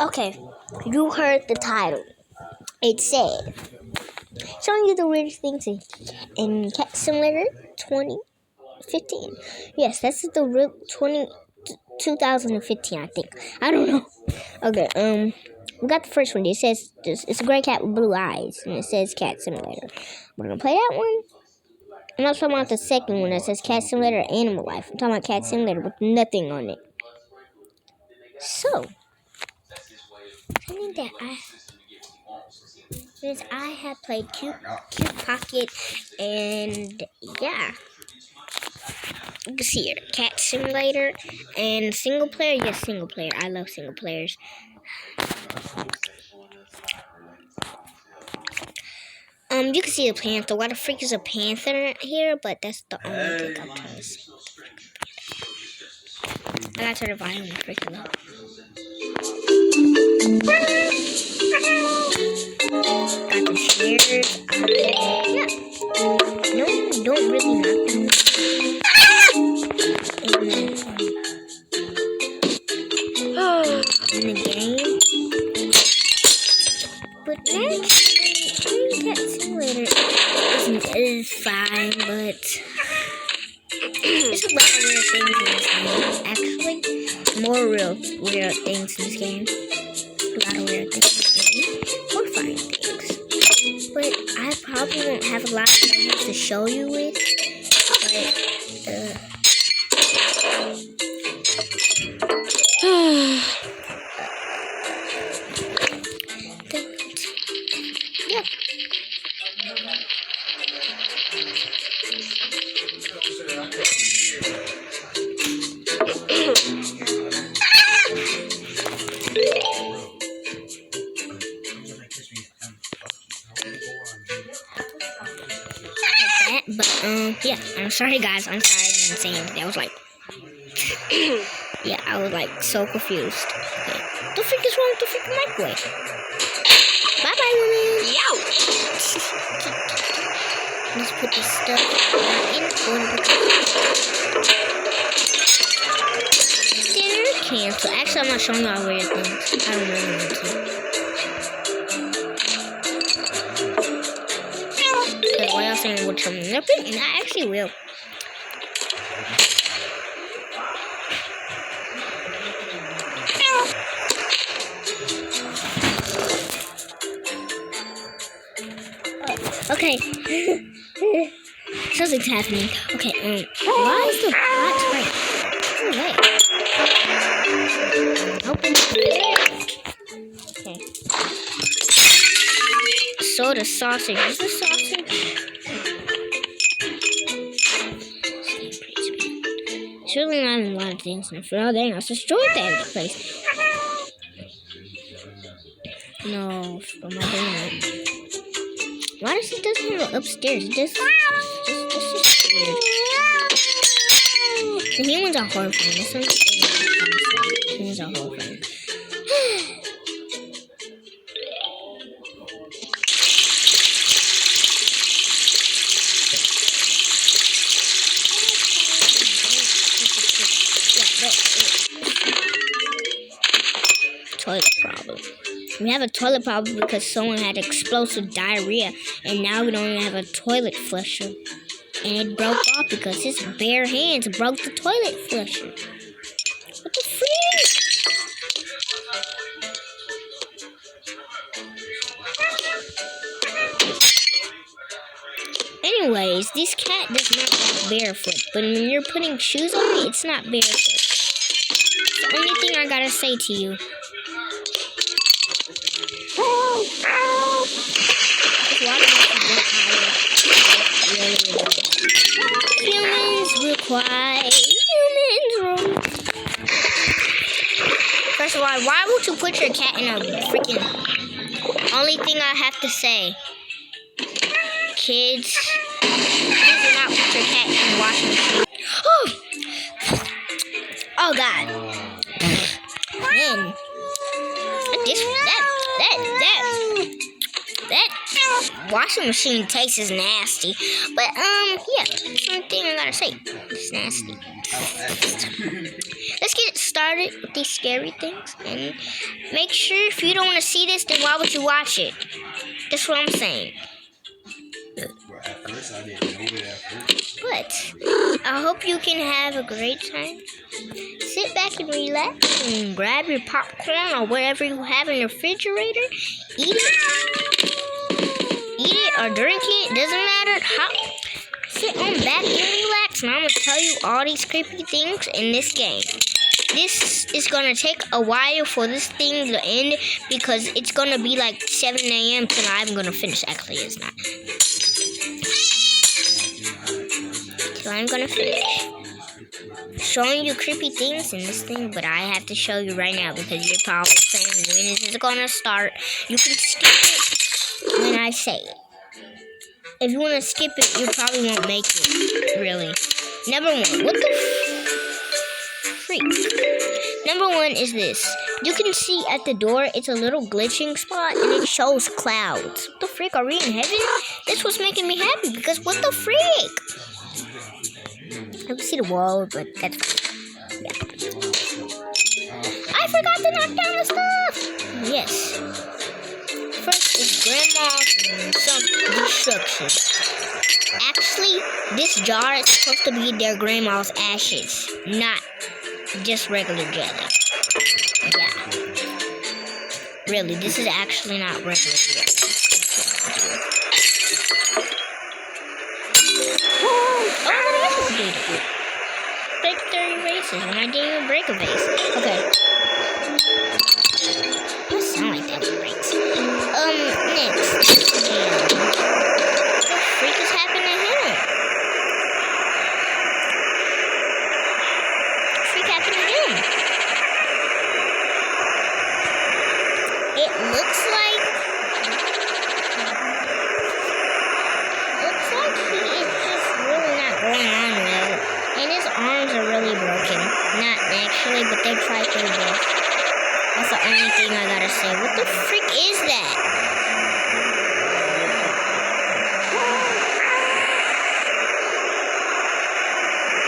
Okay, you heard the title. It said, showing you the weirdest things in Cat Simulator 2015. Yes, that's the real 2015, I think. I don't know. Okay, we got the first one. It says, it's a gray cat with blue eyes, and it says Cat Simulator. We're gonna play that one. I'm not talking about the second one that says Cat Simulator Animal Life. I'm talking about Cat Simulator with nothing on it. So, something that since I have played Cute Pocket, and yeah, you can see here, Cat Simulator and single player. Yes, single player. I love single players. You can see a panther. What the freak is a panther here? But that's the only thing I'm trying to say. I gotta turn the volume freaking up. Got the stairs. Yeah. No, don't really knock them. In the game. But next, Cat Simulator is fine, but there's a lot of weird things in this game. Actually, more weird things in this game. A lot of weird things. Horrifying things. But I probably won't have a lot of things to show you with. But, yeah. But yeah, I'm sorry guys, I'm sorry I didn't say anything. I was like, yeah, I was like so confused. Okay. The freak is wrong with the freaking microwave? Bye bye, woman. Yow! Let's put this stuff in order. Dinner cancel. Actually, I'm not showing y'all weird things. I don't really want to. Why else saying would show me nothing? And I actually will. Okay. Something's happening. Okay, why is the pot right? Away. Open the okay. So the sausage. Is the sausage? It's really not in a lot of things. And for all dang, I destroyed that place. No, from my brain. Why does it doesn't go upstairs? It just weird. The humans are horrifying. That's what the humans are horrifying. Toilet problem. We have a toilet problem because someone had explosive diarrhea, and now we don't even have a toilet flusher. And it broke off because his bare hands broke the toilet flusher. What the freak? Anyways, this cat does not walk barefoot, but when you're putting shoes on it, it's not barefoot. It's the only thing I gotta say to you. Humans require First of all, why would you put your cat in a freaking... Only thing I have to say, kids, please do not put your cat in the washing machine. Oh God. Man. washing machine taste is nasty. But yeah, that's one thing I gotta say. It's nasty. Let's get started with these scary things, and make sure if you don't want to see this, then why would you watch it? That's what I'm saying. At first, I didn't know it at first. But I hope you can have a great time. Sit back and relax and grab your popcorn or whatever you have in your refrigerator. Eat it or drink it. Doesn't matter. Sit on back and relax. And I'm going to tell you all these creepy things in this game. This is going to take a while for this thing to end because it's going to be like 7 a.m. till I'm going to finish. Actually, it's not. So I'm gonna finish showing you creepy things in this thing, but I have to show you right now because you're probably saying, when is it gonna start? You can skip it when I say it. If you wanna skip it, you probably won't make it, really. Number one, what the freak? Number one is this. You can see at the door, it's a little glitching spot, and it shows clouds. What the freak, are we in heaven? This was making me happy, because what the freak? I can see the wall, but that's fine. Yeah. I forgot to knock down the stuff! Yes. First is Grandma's some destruction. Actually, this jar is supposed to be their grandma's ashes, not just regular jelly. Yeah. Really, this is actually not regular jelly. Break 30 vases, and I didn't even break a vase. Okay. It sound like that breaks. Next. What the freak is happening to him? What the freak happened to him? It looks like he is just really not going on well. And his arms are really broken. Not actually, but they tried their best. That's the only thing I gotta say. What the freak is that?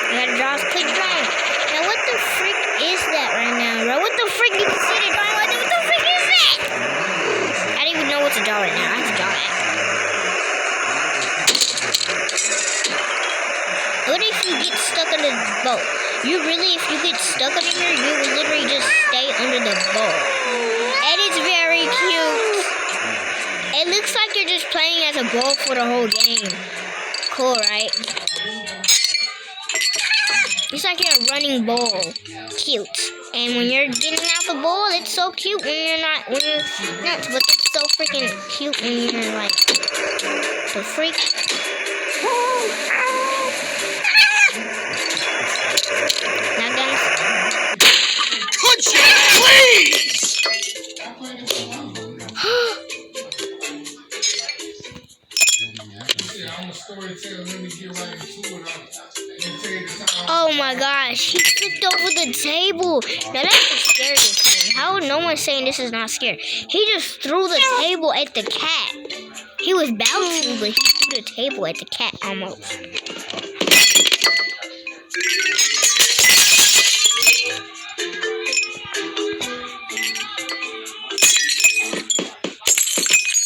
I gotta draw a quick drawing. Now what the freak is that right now, bro? What the freak? You can see the drawing right there. What the freak is that? I don't even know what to draw right now. I have to draw that. What if you get stuck under the boat? If you get stuck under here, you will literally just stay under the boat. And it's very cute. It looks like you're just playing as a boat for the whole game. Cool, right? It's like you're a running ball. Cute. And when you're getting out the ball, it's so cute when you're not, but it's so freaking cute when you're like, the freak. Now, guys. Touch it, please! Oh my gosh, he flipped over the table. Now that's the scariest thing. How no one's saying this is not scary? He just threw the table at the cat. He was about to, but he threw the table at the cat almost.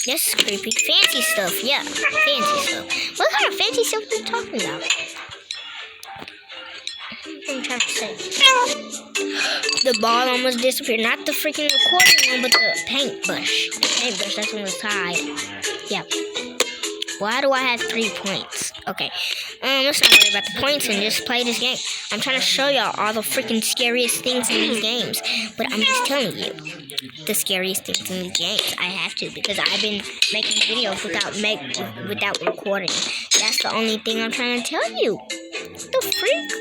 This is creepy. Fancy stuff, yeah. Fancy stuff. What kind of fancy stuff are you talking about? I'm trying to say. The ball almost disappeared. Not the freaking recording one, but the paintbrush. The paintbrush, that's on the side. Yeah. Why do I have 3 points? Okay. Let's not worry about the points and just play this game. I'm trying to show y'all all the freaking scariest things in these games. But I'm just telling you the scariest things in these games. I have to because I've been making videos without recording. That's the only thing I'm trying to tell you. What the freak?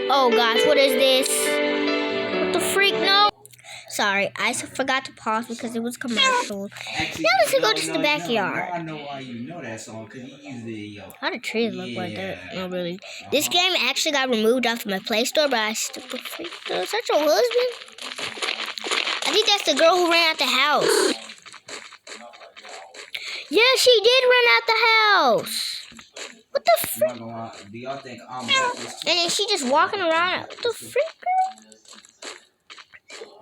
Oh gosh, what is this? What the freak? No. Sorry, I forgot to pause because it was commercial. Actually, Now let's go to the backyard. No, I know why you know that song, because you used it, How do trees look like that? Yeah. No, really. This game actually got removed off of my Play Store, but I still is that your husband? I think that's the girl who ran out the house. Yeah, she did run out the house. What the frick? Do y'all think I'm backwards? And then she just walking around. What the frick, girl?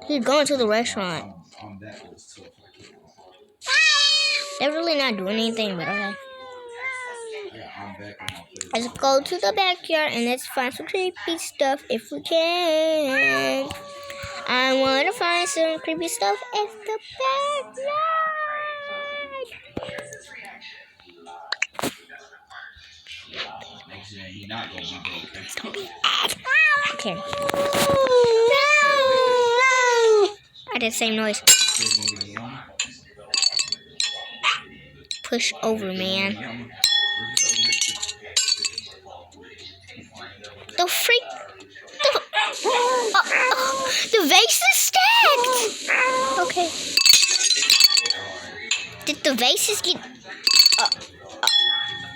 He's going to the restaurant. I'm backwards too. They're really not doing anything, but okay. Yeah, I'm back on my place. Let's go to the backyard and let's find some creepy stuff if we can. I want to find some creepy stuff at the backyard. Next year, he not gonna be broken. Okay. No! I did the same noise. Push over, man. The freak. The vase is stacked. Okay. Did the vases get?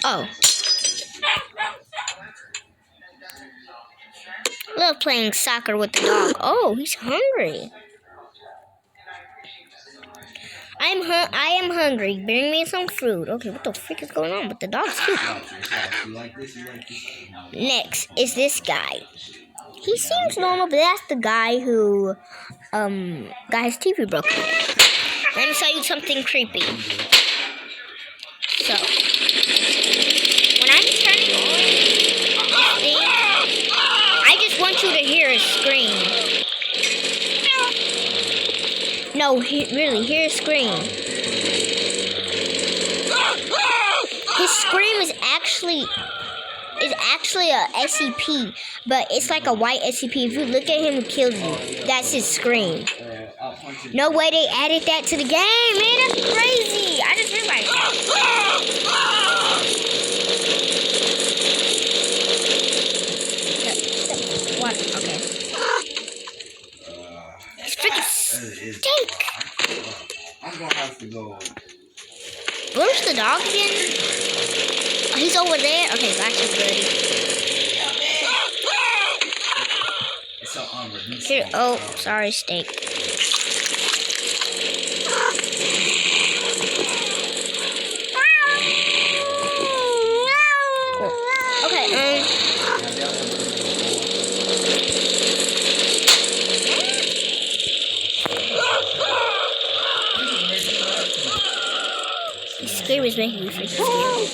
Oh. Love playing soccer with the dog. Oh, he's hungry. I am hungry. Bring me some food. Okay, what the freak is going on? But the dog's cute. Next is this guy. He seems normal, but that's the guy who got his TV broken. Let me tell you something creepy. So when I'm turning on this thing, I just want you to hear a scream. No, really, hear a scream. His scream is actually a SCP, but it's like a white SCP. If you look at him, it kills you. That's his scream. No way they added that to the game, man. That's crazy. I just realized that. What? Okay. It's freaking steak. I'm gonna have to go. Where's the dog again? Oh, he's over there. Okay, gotcha, buddy. Here. Oh, sorry, steak. Cool. Okay. The scream is making me freaking scared.